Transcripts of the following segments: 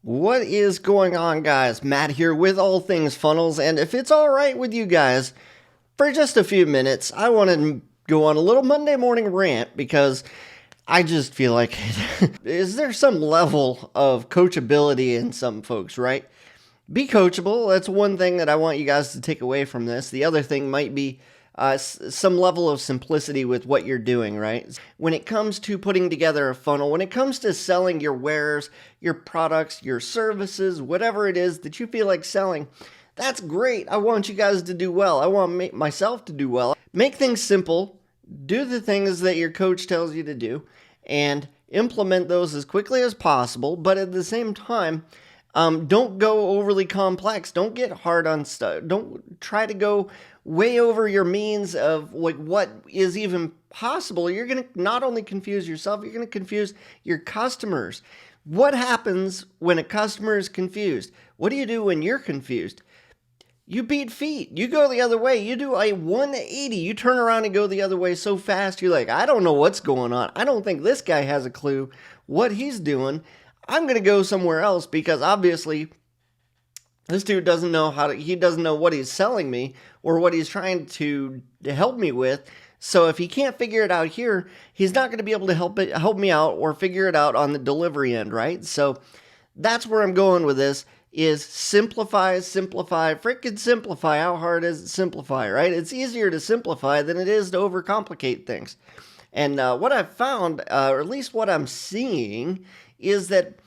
What is going on, guys? Matt here with All Things Funnels, and if it's all right with you guys, for just a few minutes, I want to go on a little Monday morning rant because I just feel like is there some level of coachability in some folks, right? Be coachable. That's one thing that I want you guys to take away from this. The other thing might be some level of simplicity with what you're doing, right? When it comes to putting together a funnel, when it comes to selling your wares, your products, your services, whatever it is that you feel like selling, that's great. I want you guys to do well. I want myself to do well. Make things simple. Do the things that your coach tells you to do and implement those as quickly as possible. But at the same time, don't go overly complex. Don't get hard on stuff. Don't try to go way over your means of like what is even possible. You're going to not only confuse yourself, you're going to confuse your customers. What happens when a customer is confused? What do you do when you're confused? You beat feet. You go the other way. You do a 180. You turn around and go the other way so fast. You're like, I don't know what's going on. I don't think this guy has a clue what he's doing. I'm going to go somewhere else because obviously this dude doesn't know he doesn't know what he's selling me or what he's trying to help me with. So if he can't figure it out here, he's not going to be able to help me out or figure it out on the delivery end, right? So that's where I'm going with this is simplify, freaking simplify. How hard is it to simplify, right? It's easier to simplify than it is to overcomplicate things. And what I've found, or at least what I'm seeing, is that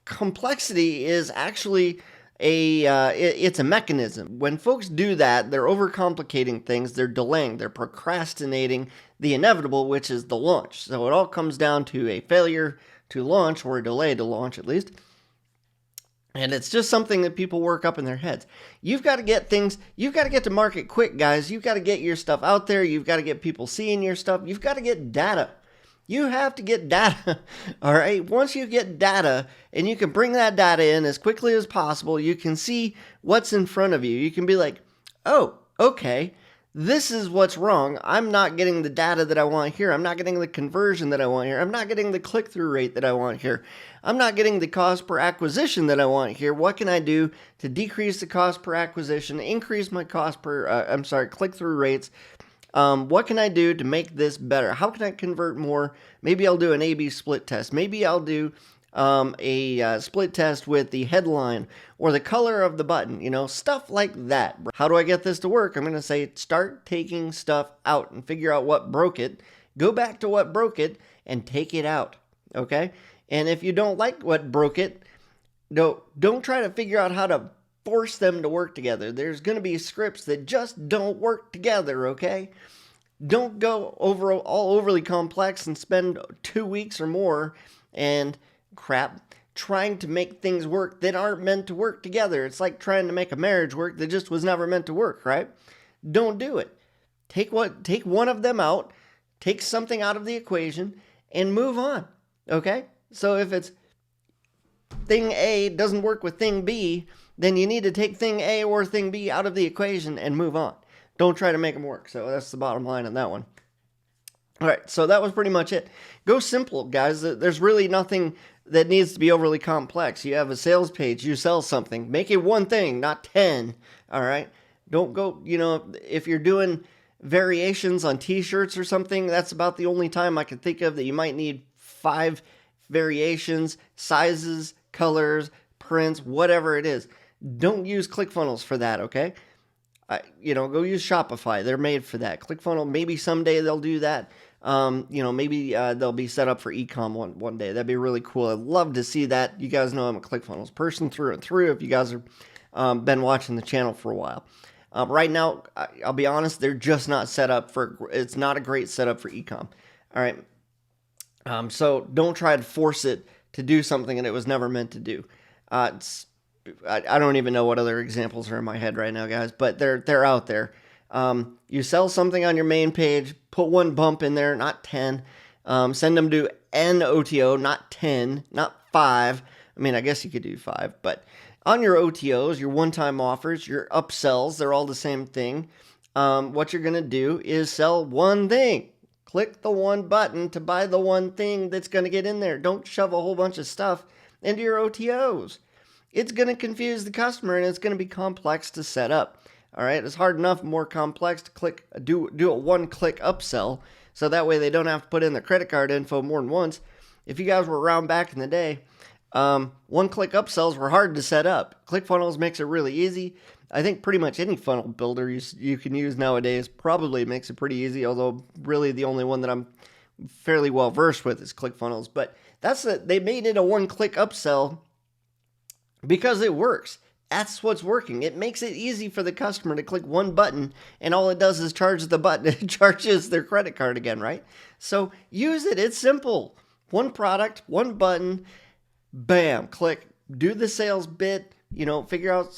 complexity is actually it's a mechanism. When folks do that, they're overcomplicating things, they're delaying, they're procrastinating the inevitable, which is the launch. So it all comes down to a failure to launch or a delay to launch at least. And it's just something that people work up in their heads. You've got to get to market quick, guys. You've got to get your stuff out there. You've got to get people seeing your stuff. You've got to get data. You have to get data, all right? Once you get data and you can bring that data in as quickly as possible, you can see what's in front of you. You can be like, oh, okay, this is what's wrong. I'm not getting the data that I want here. I'm not getting the conversion that I want here. I'm not getting the click-through rate that I want here. I'm not getting the cost per acquisition that I want here. What can I do to decrease the cost per acquisition, increase my click-through rates? What can I do to make this better? How can I convert more? Maybe I'll do an A/B split test. Maybe I'll do a split test with the headline or the color of the button, stuff like that. How do I get this to work? I'm going to say start taking stuff out and figure out what broke it. Go back to what broke it and take it out, okay? And if you don't like what broke it, don't try to figure out how to force them to work together. There's going to be scripts that just don't work together, okay? Don't go all overly complex and spend 2 weeks or more and trying to make things work that aren't meant to work together. It's like trying to make a marriage work that just was never meant to work, right? Don't do it. Take one of them out, take something out of the equation, and move on, okay? So if it's thing A doesn't work with thing B, then you need to take thing A or thing B out of the equation and move on. Don't try to make them work. So that's the bottom line on that one. All right, so that was pretty much it. Go simple, guys. There's really nothing that needs to be overly complex. You have a sales page, you sell something. Make it one thing, not 10, all right? Don't go, if you're doing variations on t-shirts or something, that's about the only time I can think of that you might need 5 variations, sizes, colors, prints, whatever it is. Don't use ClickFunnels for that, okay? Go use Shopify. They're made for that. ClickFunnels, maybe someday they'll do that. Maybe they'll be set up for e-com one day. That'd be really cool. I'd love to see that. You guys know I'm a ClickFunnels person through and through if you guys have been watching the channel for a while. Right now, I'll be honest, they're just not set up it's not a great setup for e-com. All right. So don't try to force it to do something that it was never meant to do. I don't even know what other examples are in my head right now, guys, but they're out there. You sell something on your main page, put one bump in there, not 10. Send them to an OTO, not 10, not 5. I mean, I guess you could do 5, but on your OTOs, your one-time offers, your upsells, they're all the same thing. What you're going to do is sell one thing. Click the one button to buy the one thing that's going to get in there. Don't shove a whole bunch of stuff into your OTOs. it's going to confuse the customer and it's going to be complex to set up. All right, it's hard enough, more complex to do a one-click upsell, so that way they don't have to put in their credit card info more than once. If you guys were around back in the day, one-click upsells were hard to set up. ClickFunnels makes it really easy. I think pretty much any funnel builder you can use nowadays probably makes it pretty easy, although really the only one that I'm fairly well versed with is ClickFunnels. But they made it a one-click upsell because it works. That's what's working. It makes it easy for the customer to click one button, and all it does is charge the button. It charges their credit card again, right? So use it. It's simple. One product, one button, bam, click. Do the sales bit, figure out,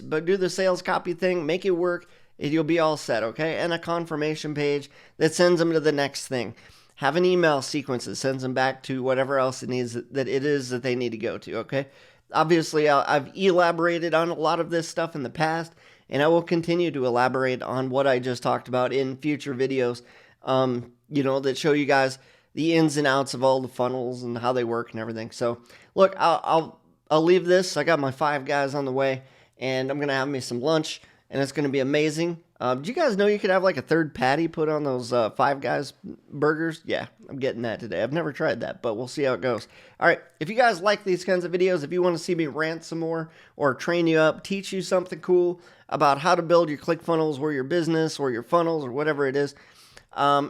but do the sales copy thing, make it work, and you'll be all set, okay? And a confirmation page that sends them to the next thing. Have an email sequence that sends them back to whatever else it is that they need to go to, okay? Obviously, I've elaborated on a lot of this stuff in the past, and I will continue to elaborate on what I just talked about in future videos, that show you guys the ins and outs of all the funnels and how they work and everything. So, look, I'll leave this. I got my 5 guys on the way, and I'm going to have me some lunch, and it's going to be amazing. Do you guys know you could have like a third patty put on those 5 Guys burgers? Yeah, I'm getting that today. I've never tried that, but we'll see how it goes. All right, if you guys like these kinds of videos, if you want to see me rant some more or train you up, teach you something cool about how to build your ClickFunnels or your business or your funnels or whatever it is,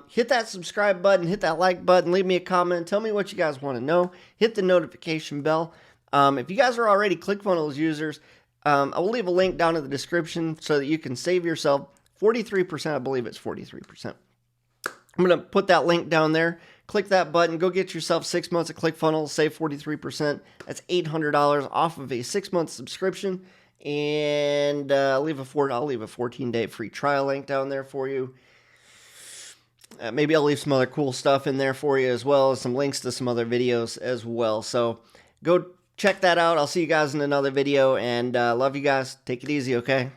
hit that subscribe button, hit that like button, leave me a comment, tell me what you guys want to know, hit the notification bell. If you guys are already ClickFunnels users, I will leave a link down in the description so that you can save yourself 43%. I believe it's 43%. I'm going to put that link down there. Click that button. Go get yourself 6 months of ClickFunnels. Save 43%. That's $800 off of a 6-month subscription. And I'll leave a 14-day free trial link down there for you. Maybe I'll leave some other cool stuff in there for you as well as some links to some other videos as well. So go check that out. I'll see you guys in another video, and love you guys. Take it easy, okay?